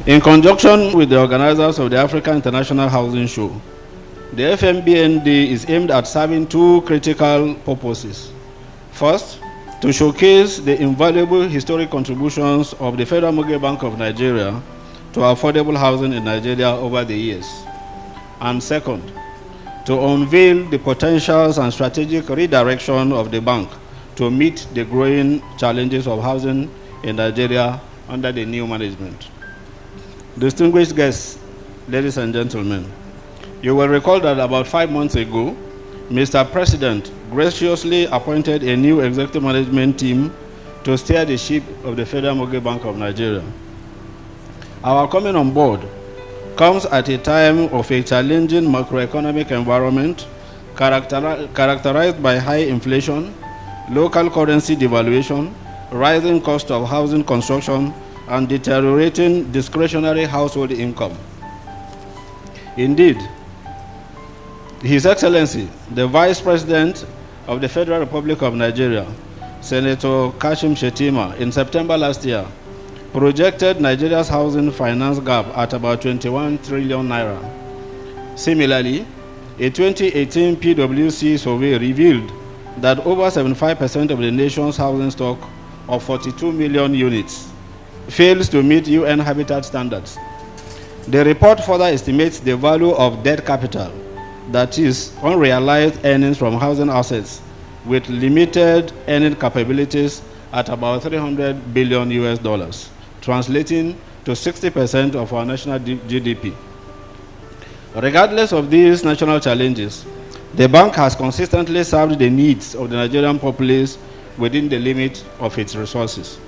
In conjunction with the organizers of the African International Housing Show, the FMBN Day is aimed at serving two critical purposes. First, to showcase the invaluable historic contributions of the Federal Mortgage Bank of Nigeria to affordable housing in Nigeria over the years. And second, to unveil the potentials and strategic redirection of the bank to meet the growing challenges of housing in Nigeria under the new management. Distinguished guests, ladies and gentlemen, you will recall that about 5 months ago, Mr. President graciously appointed a new executive management team to steer the ship of the Federal Mortgage Bank of Nigeria. Our coming on board comes at a time of a challenging macroeconomic environment characterized by high inflation, local currency devaluation, rising cost of housing construction, and deteriorating discretionary household income. Indeed, His Excellency, the Vice President of the Federal Republic of Nigeria, Senator Kashim Shettima, in September last year, projected Nigeria's housing finance gap at about 21 trillion naira. Similarly, a 2018 PwC survey revealed that over 75% of the nation's housing stock of 42 million units fails to meet UN Habitat standards. The report further estimates the value of debt capital, that is, unrealized earnings from housing assets with limited earning capabilities, at about 300 billion US dollars, translating to 60% of our national GDP. Regardless of these national challenges, the bank has consistently served the needs of the Nigerian populace within the limit of its resources.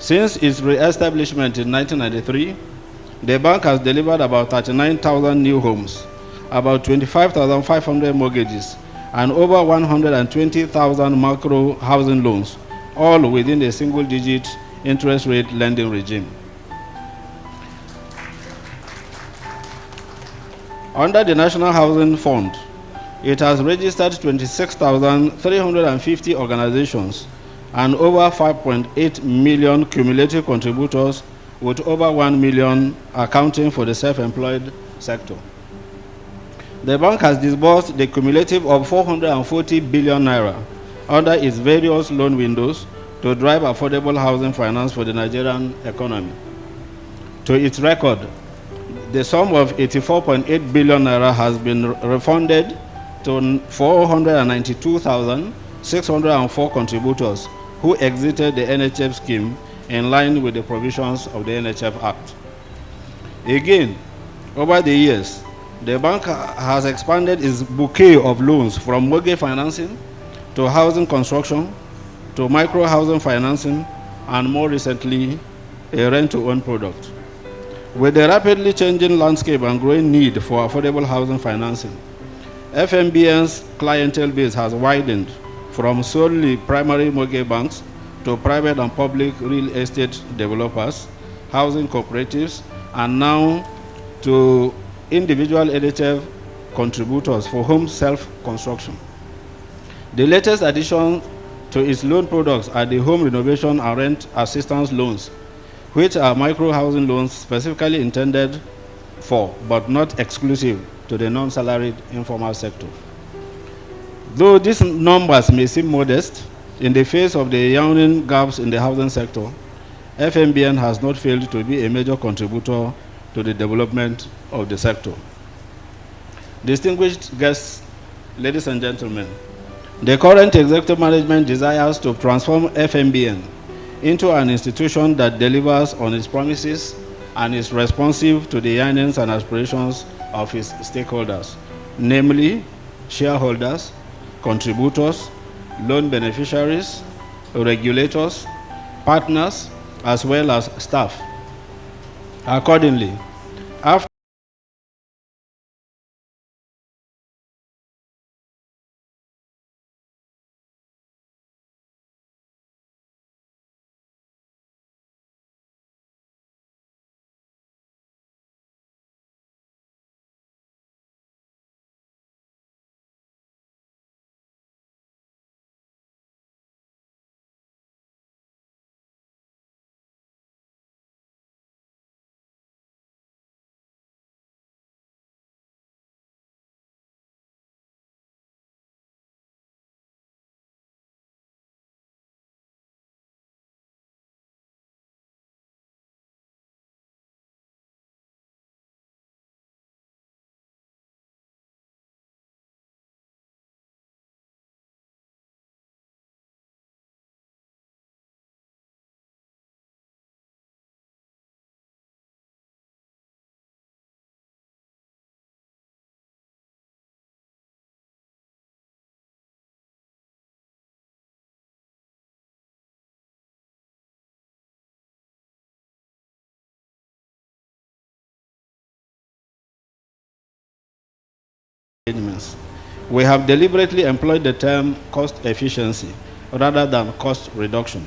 Since its re-establishment in 1993, the bank has delivered about 39,000 new homes, about 25,500 mortgages, and over 120,000 macro housing loans, all within a single-digit interest rate lending regime. Under the National Housing Fund, it has registered 26,350 organizations and over 5.8 million cumulative contributors, with over 1 million accounting for the self-employed sector. The bank has disbursed the cumulative of 440 billion naira under its various loan windows to drive affordable housing finance for the Nigerian economy. To its record, the sum of 84.8 billion naira has been refunded to 492,604 contributors who exited the NHF scheme in line with the provisions of the NHF Act. Again, over the years, the bank has expanded its bouquet of loans from mortgage financing to housing construction to micro housing financing, and more recently, a rent-to-own product. With the rapidly changing landscape and growing need for affordable housing financing, FMBN's clientele base has widened from solely primary mortgage banks to private and public real estate developers, housing cooperatives, and now to individual NHF contributors for home self-construction. The latest addition to its loan products are the home renovation and rent assistance loans, which are micro-housing loans specifically intended for, but not exclusive to, the non-salaried informal sector. Though these numbers may seem modest, in the face of the yawning gaps in the housing sector, FMBN has not failed to be a major contributor to the development of the sector. Distinguished guests, ladies and gentlemen, the current executive management desires to transform FMBN into an institution that delivers on its promises and is responsive to the yearnings and aspirations of its stakeholders, namely shareholders, contributors, loan beneficiaries, regulators, partners, as well as staff. Accordingly, after engagements. We have deliberately employed the term cost efficiency rather than cost reduction,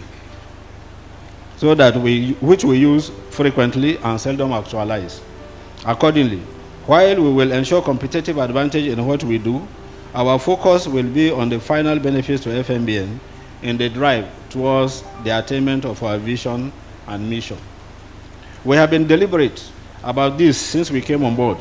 so that which we use frequently and seldom actualize. Accordingly, while we will ensure competitive advantage in what we do, our focus will be on the final benefits to FMBN in the drive towards the attainment of our vision and mission. We have been deliberate about this since we came on board.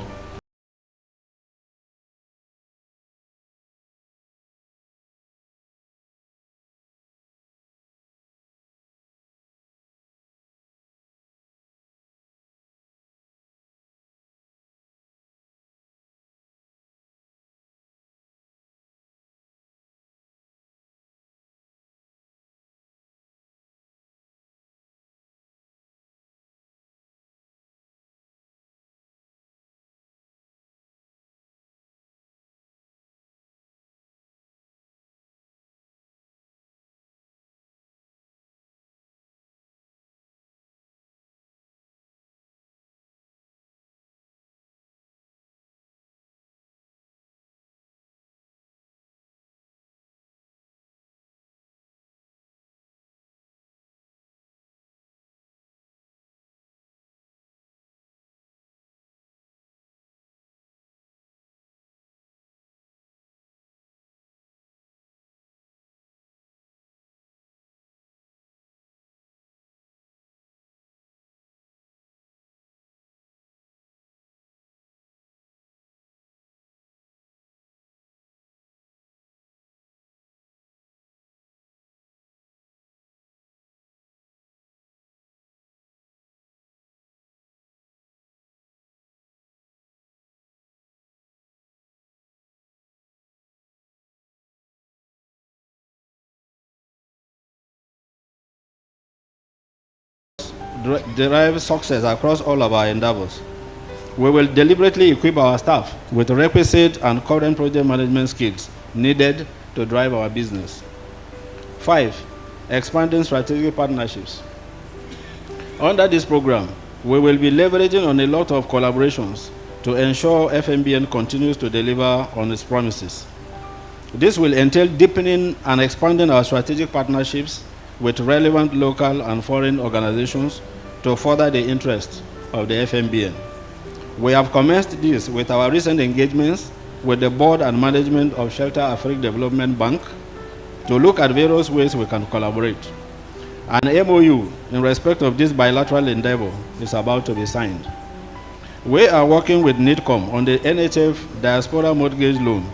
Derive success across all of our endeavors. We will deliberately equip our staff with the requisite and current project management skills needed to drive our business. 5. Expanding strategic partnerships. Under this program, we will be leveraging on a lot of collaborations to ensure FMBN continues to deliver on its promises. This will entail deepening and expanding our strategic partnerships with relevant local and foreign organizations to further the interests of the FMBN. We have commenced this with our recent engagements with the board and management of Shelter Afrique Development Bank to look at various ways we can collaborate. An MOU in respect of this bilateral endeavor is about to be signed. We are working with NIDCOM on the NHF Diaspora Mortgage Loan.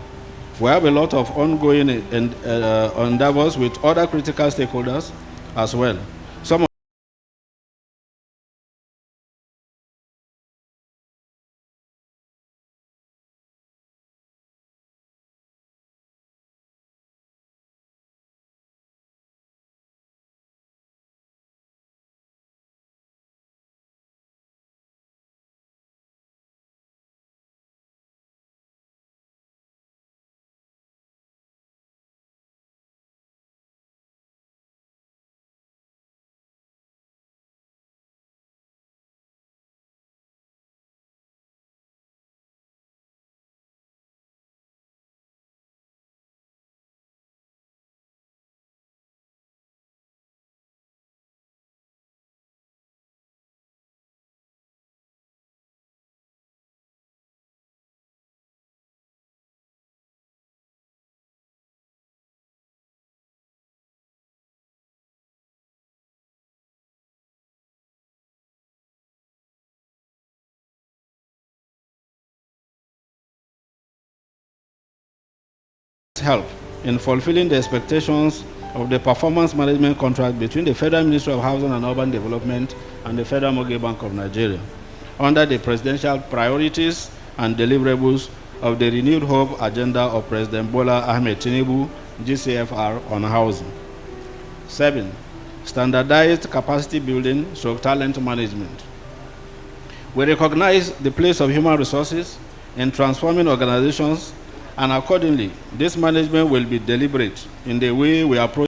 We have a lot of ongoing endeavors with other critical stakeholders as well. Some of help in fulfilling the expectations of the performance management contract between the Federal Ministry of Housing and Urban Development and the Federal Mortgage Bank of Nigeria under the presidential priorities and deliverables of the renewed hope agenda of President Bola Ahmed Tinubu, GCFR, on housing. 7. Standardized capacity building / talent management. We recognize the place of human resources in transforming organizations, and accordingly, this management will be deliberate in the way we approach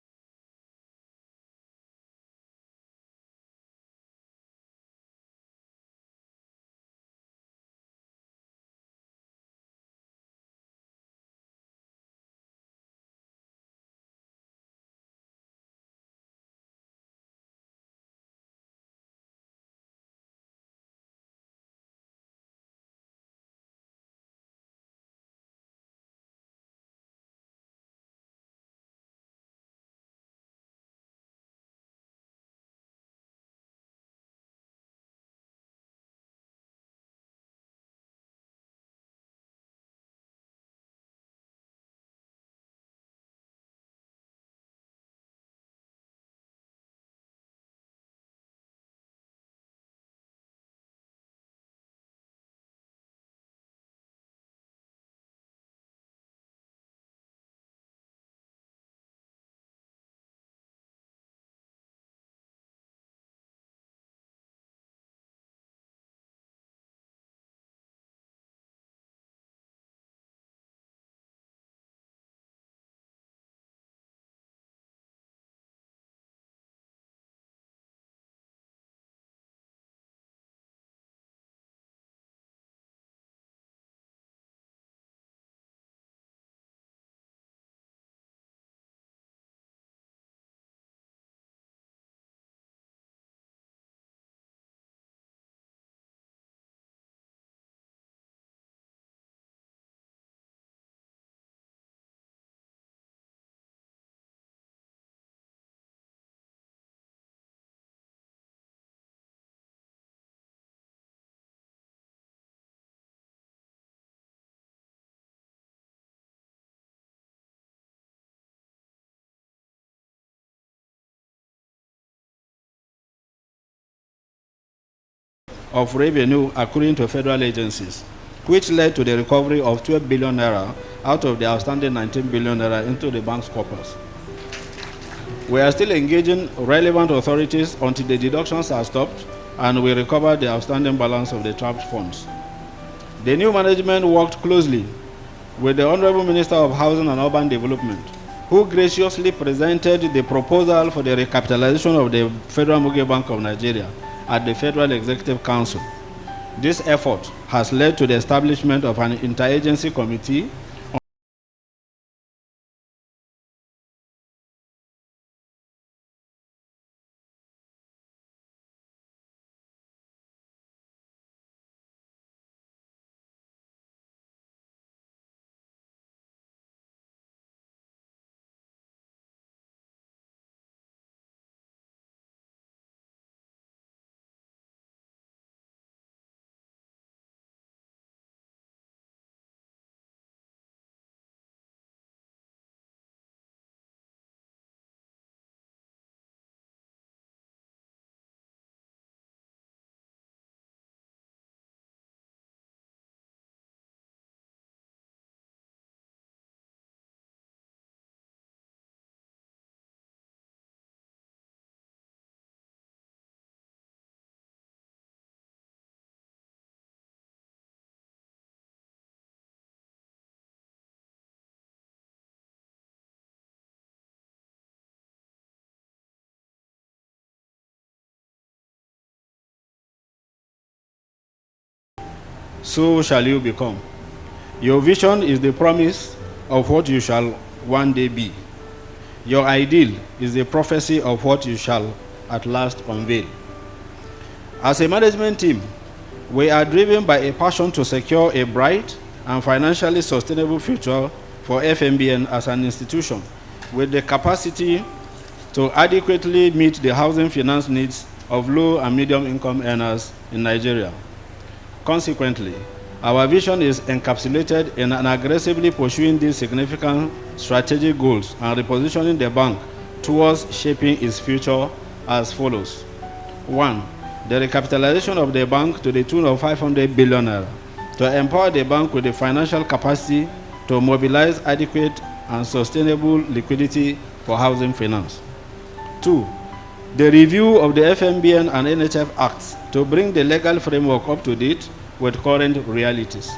of revenue accruing to federal agencies, which led to the recovery of 12 billion naira out of the outstanding 19 billion naira into the bank's corpus. We are still engaging relevant authorities until the deductions are stopped and we recover the outstanding balance of the trapped funds. The new management worked closely with the Honorable Minister of Housing and Urban Development, who graciously presented the proposal for the recapitalization of the Federal Mortgage Bank of Nigeria at the Federal Executive Council. This effort has led to the establishment of an interagency committee so shall you become. Your vision is the promise of what you shall one day be. Your ideal is the prophecy of what you shall at last unveil. As a management team, we are driven by a passion to secure a bright and financially sustainable future for FMBN as an institution, with the capacity to adequately meet the housing finance needs of low and medium income earners in Nigeria. Consequently, our vision is encapsulated in an aggressively pursuing these significant strategic goals and repositioning the bank towards shaping its future as follows. 1. The recapitalization of the bank to the tune of 500 billion naira to empower the bank with the financial capacity to mobilize adequate and sustainable liquidity for housing finance. 2. The review of the FMBN and NHF Acts to bring the legal framework up to date with current realities.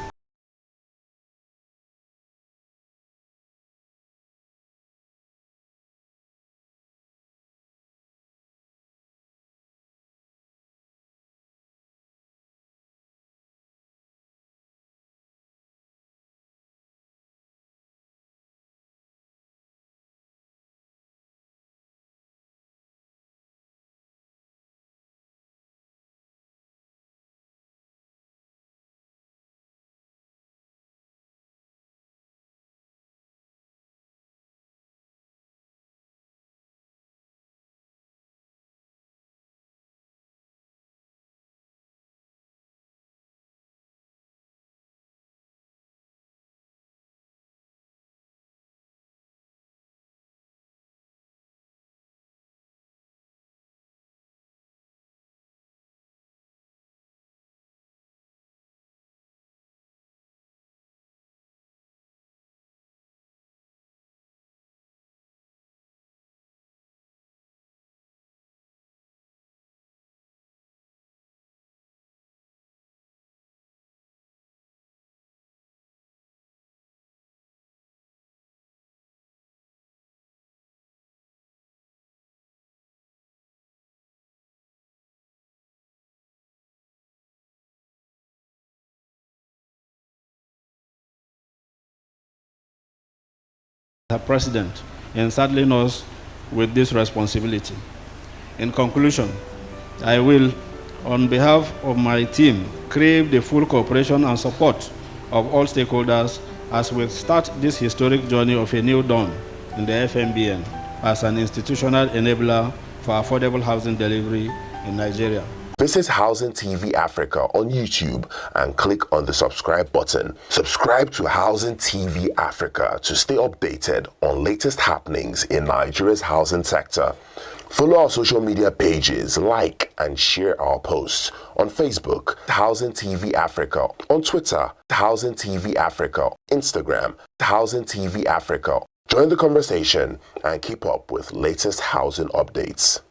The President in saddling us with this responsibility. In conclusion, I will, on behalf of my team, crave the full cooperation and support of all stakeholders as we start this historic journey of a new dawn in the FMBN as an institutional enabler for affordable housing delivery in Nigeria. Visit Housing TV Africa on YouTube and click on the subscribe button. Subscribe to Housing TV Africa to stay updated on latest happenings in Nigeria's housing sector. Follow our social media pages, like and share our posts on Facebook, Housing TV Africa, on Twitter, Housing TV Africa, Instagram, Housing TV Africa. Join the conversation and keep up with latest housing updates.